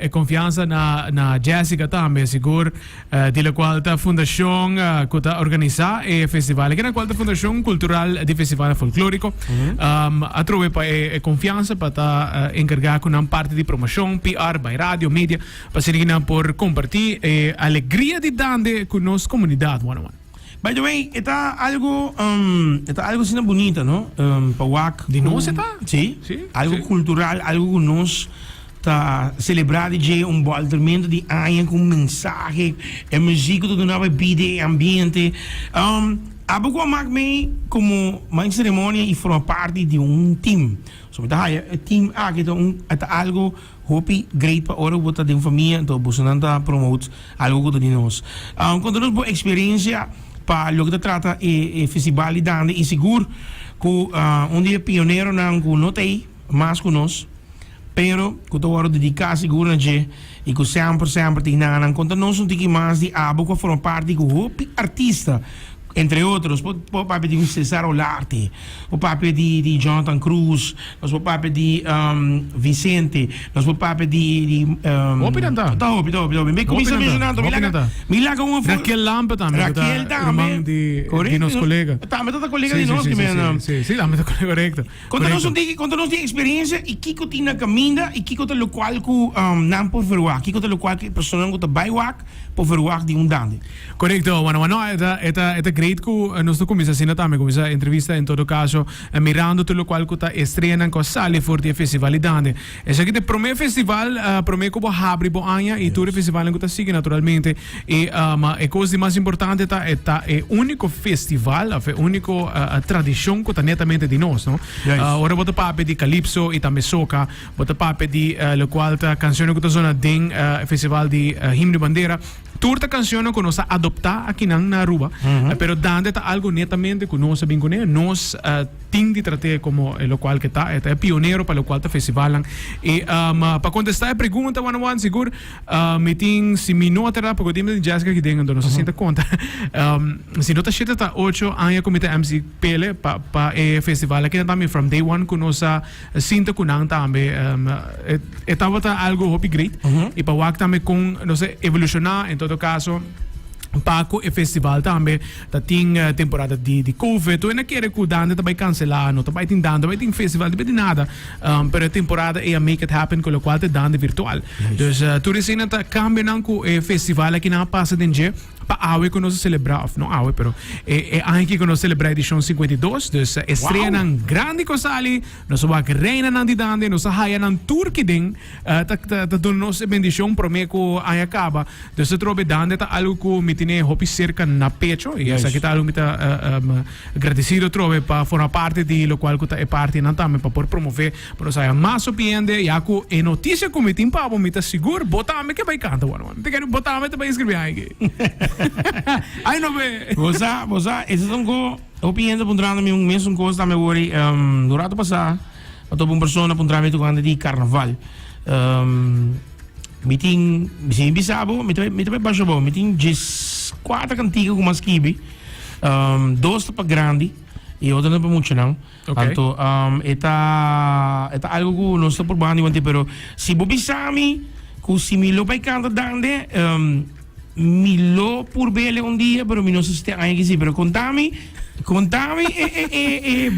confianza na Jessica também, seguro, de la qual a fundação que organiza o festival, que é a qual a fundação cultural de festival folclórico, a trove para confiança para encargar com uma parte de promoção, PR, by rádio, mídia, para ser por compartilhar a alegria de dande com nossa comunidade, By the way, está algo assim bonito, não? Pauac. De nós está? Sim. Algo cultural, algo que nós tá celebrar de envolvimento de área com mensagem, a música do novo vida, ambiente. Abuco mag como uma cerimônia e forma parte de team. So tá team que algo hope great para ora botar de família, então buscando promote algo que de nós. Quando nós boa experiência para lo que trata festival de dande e seguro que dia pioneiro não notei mais que nós. Pero que tu word dedicar seguro je e que sempre tem nada conta não são tiki mais de abo que foram parte do hopi artista entre outros o papo de César Olarte o papo de Jonathan Cruz o papo de Vicente o papo de hopi me começa a mencionar me lá com Raquel Lampa também irmão de nosso colega também toda colega de nós que sim também colega correto conta nós de experiência e que tem na caminha e que conta lo qual que não por verwak que conta lo qual que pessoa que vai wak por verwak de dande correto eta great que nós começamos assim também começa a entrevista em todo caso mirando tudo o qual que está estreando com sali for de festival e dande esse aqui é o primeiro festival primeiro que vou abrir bo anha e todo festival que está seguindo naturalmente e a coisa mais importante é o único festival é o único tradição que está netamente de nós não ora bota papo de calypso e também soca bota papo de o qual está canção que está zona ding festival de himno de bandeira turta canção que nós adoptar aqui na Aruba pero dande está algo netamente que nós sabemos que nós tem de tratar como o qual que está é pioneiro para o qual está festival e para contestar a pergunta one seguro me tem se me não terá porque tem de Jessica que tem então não se sente conta se não está cheio está 8 anos como tem MC Pele para o festival aqui também from day one que nós sinta que não também estava algo hobby great e para o também com nós evolucionar em todo caso Paco e festival também tá tem temporada de Covid tu ainda quer que o dande também cancelar não também tem dande também tem festival de nada pero a temporada é a make it happen com o qual te dande virtual então tu recém tá cambiando com o festival aqui na passa de dia para awe que nós celebrar não awe pero é aqui que nós celebrar edição 52 então estreia nang grande coisa ali nós vamos reina nang de dande nós haya nang tour que den tá do nossa bendição prometo aí acaba então se trobe dande tá algo que tiene hopi cerca na pecho e essa que tal mita agradecido trove para formar parte de lo qual que é parte na também para por promover para sair mais opiniende e ako e notícia como tem para mita seguro botame que vai cantar te quero botame também escrever aí ai não ve você esse são go opiniende pundrando me mesmo coisa também worry durante passar a uma pessoa pundrando quando de carnaval meeting bisabo meeting baixo bom meeting 4 cantigas com umas kibi 2 para grande e outra não para muito não então eta algo que não está por banda pero se bobisami que se milo para cantar dande milo por bele dia pero mi não se tem aí que sim pero contame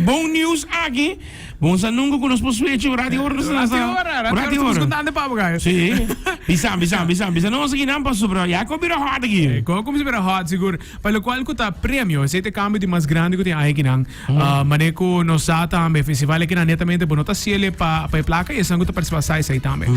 bom news aqui bom sa nunca que nós possuímos radio contando papagaio sim bisa não sei não passou para já como vira hot aqui como se vira hot seguro para o qual que tá prêmio esse é cambio de mais grande que tem aí que não maneco nos também festival que netamente bom tá ciele para placa e sangue tá participar sai também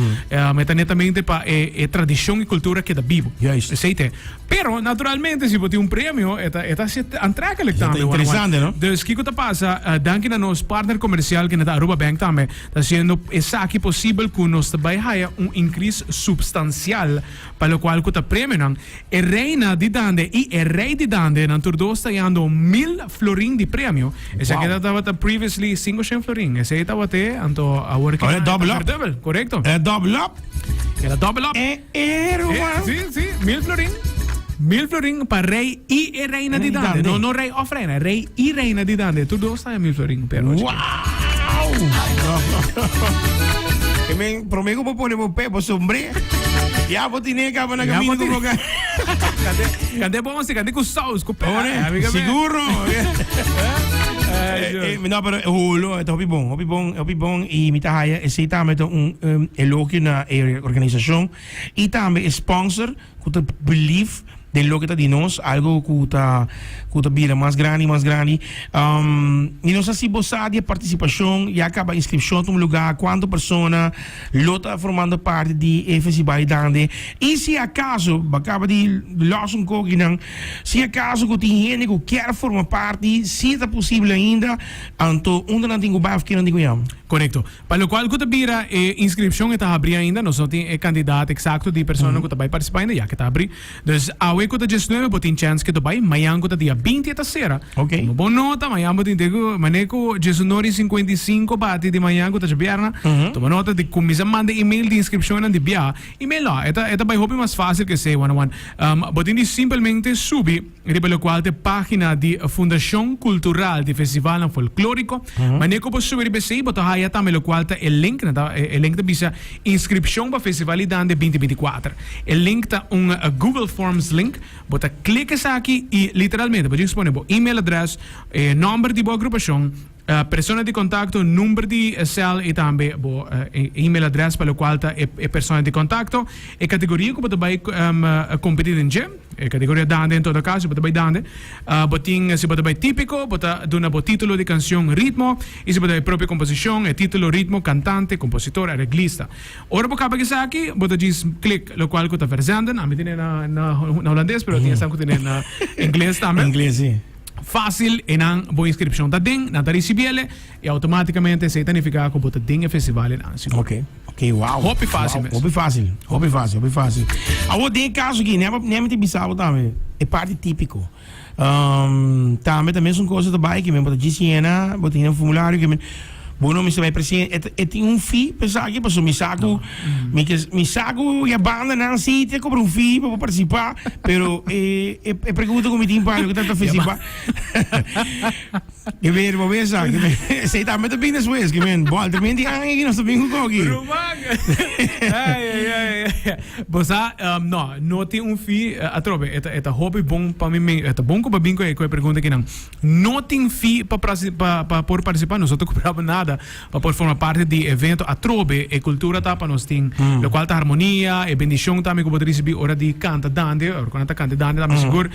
mas netamente para tradição e cultura que da vivo aceite pero naturalmente se botar prêmio eta se entrega ele também interessante, não? Então, o que está passando? Danke a nosso partner comercial que é da Aruba Bank também, está sendo aqui possível que nós também haja increase substancial para o qual está prêmio. E reina de dande e rei de dande, na turdo está ganhando 1,000 florin de prêmio. Esse aqui estava previously 500 florin. Esse estava até, então, a work. Olha, double up. Correto. É double up. Era double up. Sim, 1,000 florin. 1,000 florin para rei e reina di dande. No rei o reina, rei e reina di dande. Tu dove stai a 1,000 florin per oggi? Wow! Que me prometo que pone por pepo sombre. Ya vou tiene que na Ya, caminho vou como que. Cadê bom você? Cadê com saus? Com pé? Seguro. No, pero hulo, ito hopi bong e mitahaya ese tama ito eloki na organisasyon e tama sponsor kuta belief de lo que dinos algo kuta bira mais grande e não sei se você a participação e acaba a inscrição no lugar quanto persona lota formando parte de festival dande e se acaso acaba de los um pouco não se acaso que tem gente que quer formar parte se é possível ainda anto onde não tenho baf que não digo eu. Correcto. Para lo cual kuta bira inscripción está abri ainda, nós não tem candidato exacto de persona que vai participar ainda, já que está abri. Dus awe kuta 19 botin chance que tu vai, amanhã kuta dia 20 terceira. Ok. Uma boa nota, amanhã botin tego maneco 19:55 bati de manhã kuta jabierna. Toma nota de começar manda email de inscrição na de bia. Email lá, eta vai hope mais fácil que sei one. Botin de simplesmente subir pelo qual te página de Fundação Cultural de Festival Folclórico. Maneco po subir besi boto haya também lo qual tá el link da bisa inscrição para Festival Dande 2024. El link tá Google Forms link, bota clica aqui e literalmente pode disponível email address, número de boa agrupação, persona de contato, número de cell e também email address para o qual tá persona de contato e categoria que você vai competir em gym, categoria dande em todo caso, você vai dande, botin se você vai típico, bota dona bo título de canção, ritmo e se você vai própria composição, título, ritmo, cantante, compositor, arreglista. Ora por capa que sa aqui, bota diz click lo qual que tá versando, a mim tem na holandês, pero tinha que ter na inglês também. Inglês, sim. Fácil e não boa inscrição da DEN, na Taricibiele e automaticamente se identifica com o DEN Festival em Ansigo. Ok, uau. Hopi fácil mesmo. Hopi fácil. A tem caso aqui, nem te bisavo também. É parte típico. Também são coisas da bike, mesmo de Siena, botinha um formulário que bueno, me vai presente, tem fee, pensar aqui, passou me saco e a banda não sei, tem que comprar fee para participar, pero pergunta como tem para que tanto festival. Que ver, vou ver sabe, sei tá muito bem nas vezes, que men, bom, também tem aqui nós também com aqui. Bosa, não tem fee, atrobe, eta hobby bom para mim, eta bom para bingo é que pergunta que não tem fee para por participar, nós outros comprava nada. Para poder formar parte de evento a trobe e cultura tá para nós tem lo qual tá harmonia e bendição também que pode receber hora de canta dande ou quando tá canta dande também seguro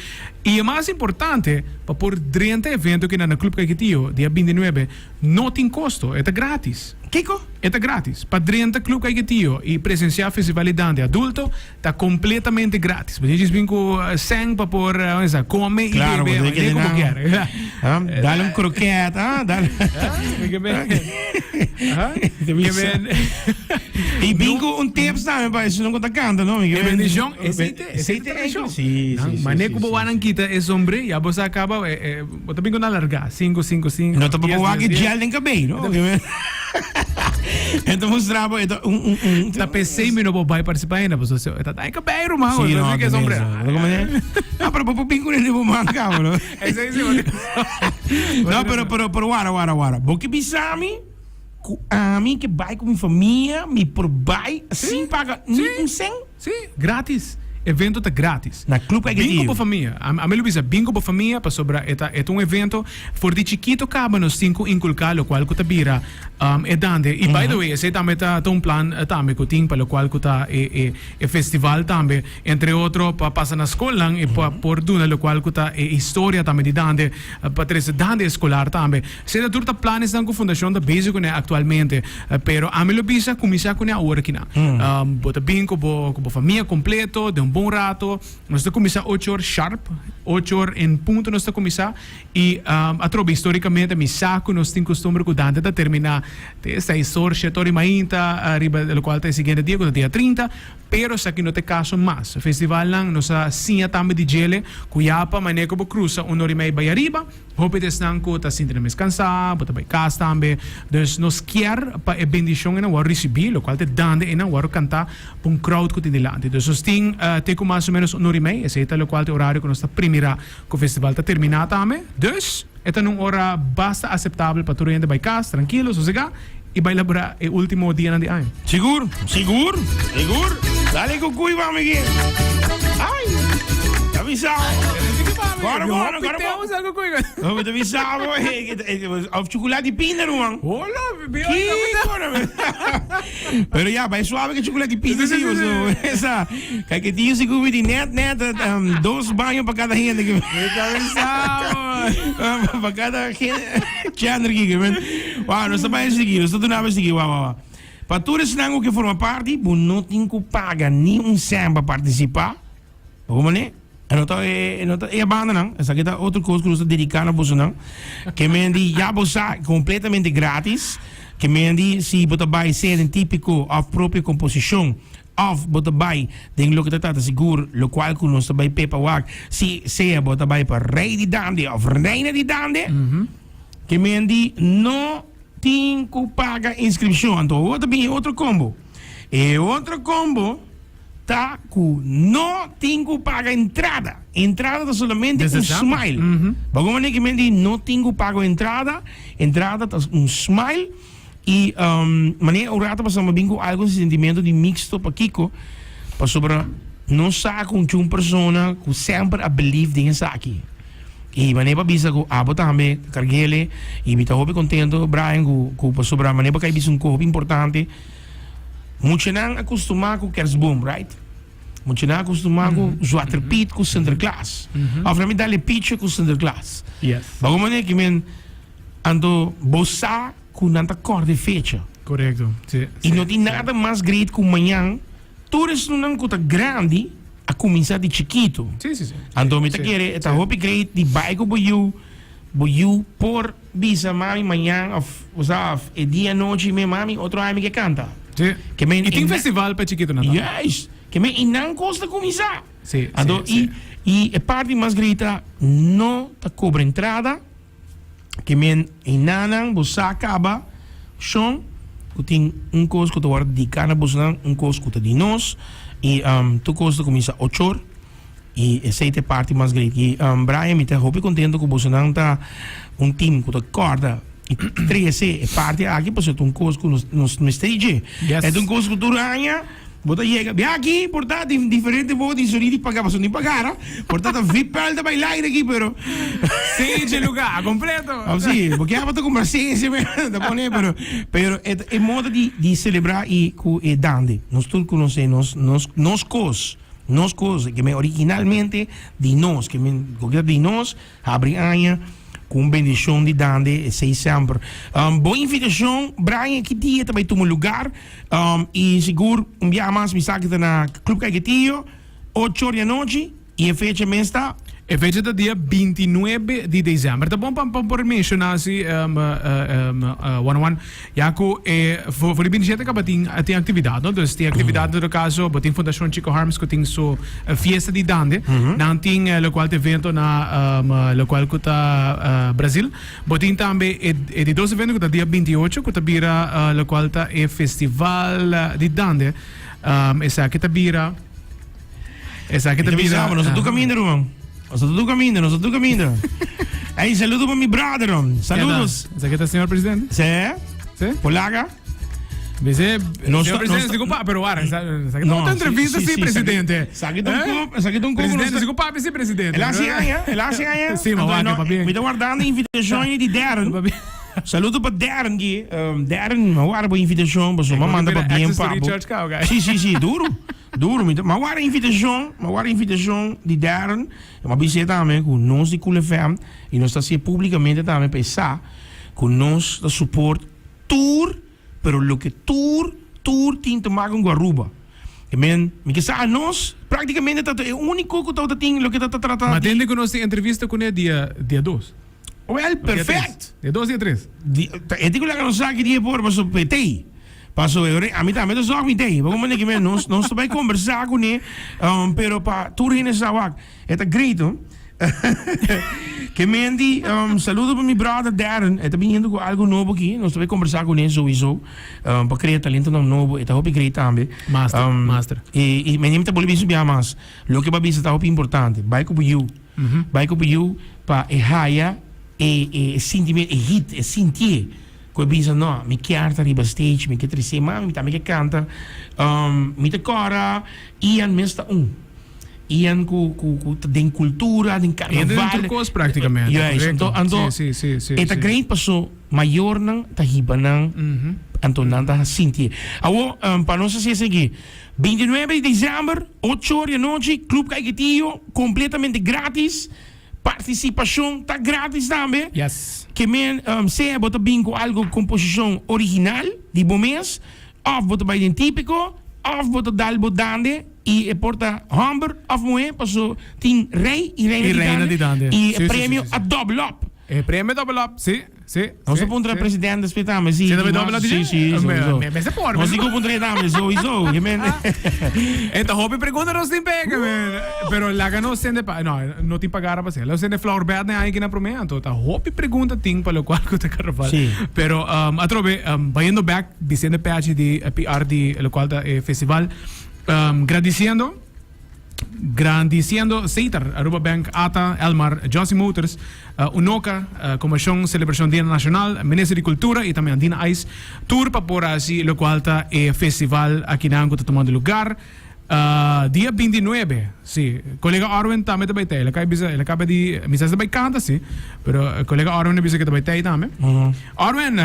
e é mais importante para por durante evento que na clube que tio dia 29 não tem custo é grátis. Kiko? É grátis. Para durante clube que tio e presenciar festival dande adulto tá completamente grátis. Você diz bem com sang para por come e beber como quer. Dá um croquete, dá. E bingo tips também para isso não conta canta, não? E bendição, esse sim. Maneco boa não quita é sombre, e a você acaba, bota bingo na larga, 5. Não tá para boa que gel nem cabelo, não? Então mostrava tá PC me não vai participar ainda, você tá em cabelo, mano, não que é sombre. Ah, para bingo nem vou mancar, não? Não, pero wara. Porque bisami a mim que vai com minha família, me probai, assim paga um sem? Sim, grátis. Evento tá grátis. Na clube bingo para família. A mim bisa bingo para família para sobra é um evento for de chiquito acaba nos 5 inculcar lo qual que bira é dande. E by the way, esse também tá um plan também que tem para o qual que tá é festival também, entre outro para passar na escola e para por duna lo qual que tá história também de dande, para ter dande escolar também. Se da turta planos da fundação da basic né atualmente, pero a mim bisa começar com a hora que na. Bota bingo com família completo de bom rato, nós estamos começar 8 horas sharp, 8 horas em ponto nós estamos começar e a trobe historicamente me saco nós temos costume que dante da terminar esta história setor mainta arriba do qual está seguinte dia 30, pero sa que não tem caso mais. O festival lang nós sinha também de gele, Cuyapa, Maneco bo cruza 1 hora e meia vai arriba, hope des nang ko ta sinta mais cansar, bota vai casa também, dus nós quer para a bendição na hora receber, lo qual te dande na hora cantar para crowd que tem delante. Dus nós tem com mais ou menos 1 hora e meia, esse é o qual te horário que nós está primeira que o festival está terminado também. Dus esta é uma hora basta aceitável para tu ainda vai casa, tranquilo, sossegado, e vai labrar o último dia de ano. Seguro? Dale com cuiva, amiguinho. Ai, tá avisado. Agora, eu te avisava, of chocolate pinda, man. Olá, bebê. Pero ya, vai suave que chocolate pinda, sim. Essa, que tinha se cubi de net, 2 banhos para cada gente. Para cada gente. Chandra aqui, man. Uau, nós estamos seguindo, nós estamos seguindo, uau. Para todos os que formam parte, não tem que pagar nenhum cent para participar. Como né? É banda não, essa aqui é outra coisa que nós dedicamos a você não, que me diz já você completamente grátis, que me diz se você vai ser típico a própria composição, ou você vai tem lo que está seguro, lo qual que nós vai pepa wak, se você vai para rei de dande ou reina de dande, que me diz não tem que pagar inscrição, então outro combo, e outro combo tá com não tem que pagar entrada é somente smile. Como que me diz não tem que pagar entrada tá smile e maneira o rato passamos bem com algo sentimento de mixto para Kiko para sobre não sabe com uma pessoa que sempre a believe nessa aqui e maneira para bisa com abo também carguele e me tá hope contento Brian com sobre a maneira para que bisa coisa importante. Muito não acostumado com kerstboom, right? Muito não acostumado com Zwarte Piet com Sinterklaas. Of na me dá pitch com Sinterklaas. Yes. Bagulho é que men ando bossa com nanta cor de fecha. Correto. E não tem nada mais great que amanhã. Todos não conta grande a começar de chiquito. Sim. Ando me tá querer, eta hope great de bike boyu por bisa mami manhã of e dia noite me mami outro amigo que canta. Sim. Que men E tem festival para chiquito Natal. Yes. Que me não custa começar. Sim. E a parte mais grita não tá cobra entrada. Que me inanan você acaba chão que tem coisa que tu vai dedicar na bolsa coisa que tu de nós e tu coisa começa 8 horas e essa é a parte mais grande. E Brian me tá hope contento que você não tá time que tu acorda e 3 é parte aqui para ser coisa que nos stage. É coisa que tu ganha. Bota chega, vem aqui, portanto, diferente vou de sorrir e pagar, mas não pagar, portanto, VIP para bailar aqui, pero Sim, lugar completo. Sim, porque a bota com paciência, pero é modo de celebrar e dande. Nós todos conhecemos nós coisas que me originalmente de nós, que me de nós abre anha com bendição de dande sei sempre. Boa invitação, Brian, que dia também tomou lugar e seguro dia mais me sabe na Clube Caguetillo 8 horas da noite e a fecha mesmo está É fecha do dia 29 de dezembro. Tá bom para mencionar assim, one-on-one. Já que voor de 27 acaba tem atividade, não? Dus tem atividade no caso, tem Fundação Chico Harms que tem sua fiesta de dande. Não tem local evento na local que tá Brasil. Tem também de 12 eventos que tá dia 28 que tá vira local tá é festival de dande. Essa que tá vira nós estamos caminhando, irmão. Nós estamos caminhando. Aí, saludo para meu brother, saludos. Essa aqui tá senhor presidente? Sim. Polaga. Senhor presidente, desculpa, pero ahora, não tem entrevista, sim, presidente. Saque de um copo. Presidente, desculpa, sim, presidente. Ela se ganha. Sim, mas vai, para bem. Me estou guardando invitações de Darren. Saludo para Darren, que Darren, eu guardo a invitação, mas eu mando para bem, papo. Sim, duro, mas guarda a invitação de Darren, uma visita também com nós de Cool FM, e nós estamos publicamente também pensar com nós da suporte tour, pero lo que tour tem que tomar com Guaruba. Me que sabe nós praticamente é o único que está tem lo que está tratando. Mas tem que nós ter entrevista com ele dia 2. Well, perfeito. Dia 2 e 3. Eu digo que não sabe que dia por mas PT. Passo a mim também só me tem. Vamos que nós também conversar com ele, pero para tour nessa wak. É great, que me andi saludo para meu brother Darren. É também indo com algo novo aqui. Nós também conversar com ele sowieso para criar talento novo. É hope great também. Master. E me nem tá bolivia subir mais. Lo que babisa tá hope importante. Vai com you. Vai com you para haia e sentimento e hit e sentir que bisa no, mi chiarta riba stage, mi che trisema, mi che canta, mi te cora, Ian mista Ian ku den cultura, den carnaval. Ian den turcos praticamente. Juist, anto sì. eta great paso mayor nang tahiba nang anto nanta sinti. Awo para nós se seguir 29 de dezembro, 8 horas da noite, Club Caiguetillo, completamente grátis. Participação tá grátis também. Yes. Que men se bota bingo algo composição original de bomês, of bota bij den típico, of bota dalbo dande e porta hamburg of moe, passo tin rei e reina di dande. E Sì, prêmio sì. a double up. Premio double up, sì. Nós apontamos a presidente aspettamos, sì. Sì, dove double up Sì, sì, me se può. Nós dico apontare sowieso, je men. Esta hobby pregunta nos tin pega, man. Pero la que no sende pa, no, no tin pagara pa se. Lo sende flower bed na ay kina promea, to ta hobby pregunta tin pa lo cual ko te carnaval. Sì. Pero atrobe vayendo back diciendo PH di PR di lo cual da festival grandiciendo Seitar, Aruba Bank, ATA, Elmar, Johnson Motors, Unoca, Comisión Celebración Día Nacional, Ministro de Cultura y también Dina Ice, Tour para por así lo cual está festival aquí en Ango está tomando lugar. Día 29, sí. Colega Arwen también te baita. Él acaba de misas de baicanta, sí. Pero el colega Arwen dice que te baita también. Arwen,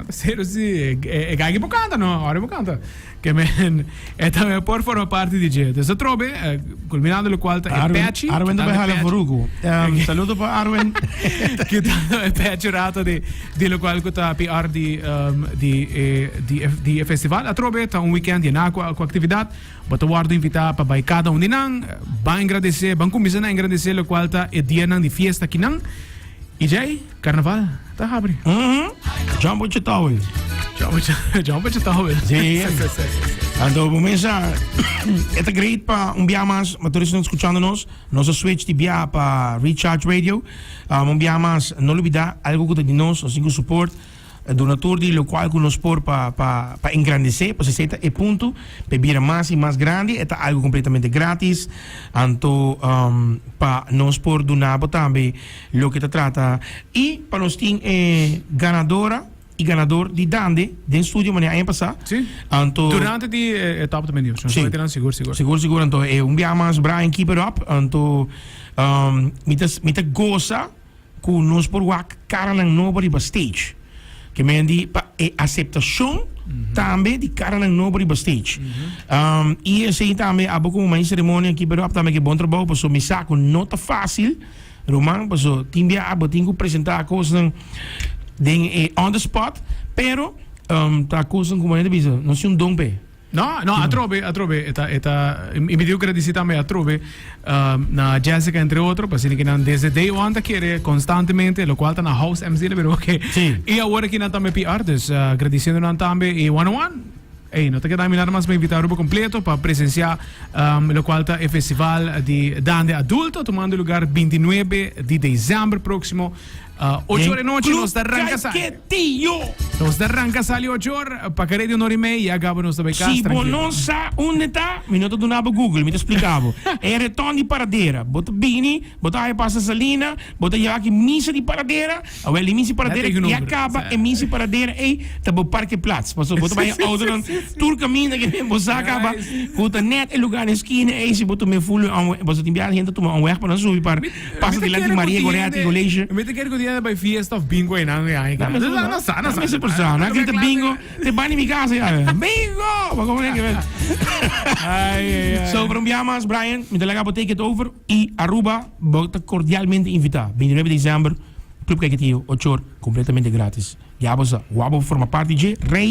sério, sí. Gagi po canta, no? Arwen po canta. Que men, también por forma parte di gente. Se trobe, culminando lo cual está Patchy. Arwen te behalen voor Ugo. Saluto para Arwen. Que está Patchy rato di lo cual está PR di festival. A trobe, está un weekend di aqua actividad. Bota guardo invitar para cada um de nang, vai agradecer, vamos começar a agradecer o qual tá é dia nang de fiesta aqui nang. E jay, carnaval, tá abre. Jumbo Chitawel. Jumbo Chitawel. Sim. Então, vamos a é great para mais, mas todos estão escutando nosso switch de bia para Recharge Radio. Bia mais, não olvidar algo que de nós, assim support. Donator di lo qual nos por para engrandecer, para se e punto, bebida más y más grande, está algo completamente gratis, anto para nos por donar también lo que te trata y para nos ganadora y ganador di dande del studio mañana año pasado. Sí. Anto durante di etapa também Deus. Sí. Seguro anto un día más Brian keep it up anto mita goza ku nos por wak cara nang nobody but stage. Que men die acceptação também de cara na nobody backstage. E assim também há pouco uma cerimônia aqui para também que bom trabalho, para me saco nota fácil, Roman, para so timbia abo tenho apresentar coisas on the spot, pero tá coisas como ainda bisa, não se dompe. No, a trove, mi dico che di me a trove na Jessica entre otro, pues que desde day one quiere constantemente, lo cual está na house MC, pero que y ahora que también PR, dus agradeciendo también y one on one. Hey, no te queda nada más para invitar grupo completo para presenciar lo cual está el festival de Dande Adulto tomando lugar 29 de diciembre próximo. 8 horas de noche nos arranca nos arranca sali 8 horas para que de 1 hora e meia acaba nos também casa. Se você não sabe onde está, me não do nabo Google, me te explicava. É retorno de paradeira. Bota bini, bota aí passa salina, bota já aqui missa de paradeira, ou ele missa de paradeira e acaba em missa de paradeira e tá bo parque plats. Passou bota vai outra tour caminho que vem bosa acaba. Bota net em lugar na esquina e se bota me full, bota tem bem gente toma weg para subir para passa de lá de Maria Goretti colégio. Bij fiesta of bingo en aan ja. No sé persona, grita bingo, te van in mi casa ya. Bingo! Maar kom maar even. So, para más, Brian, me te la take it over y Aruba, bota cordialmente invitar. 29 de diciembre, Club Caiguetillo, 8 horas, completamente gratis. Ya vos, guapo forma parte de Rey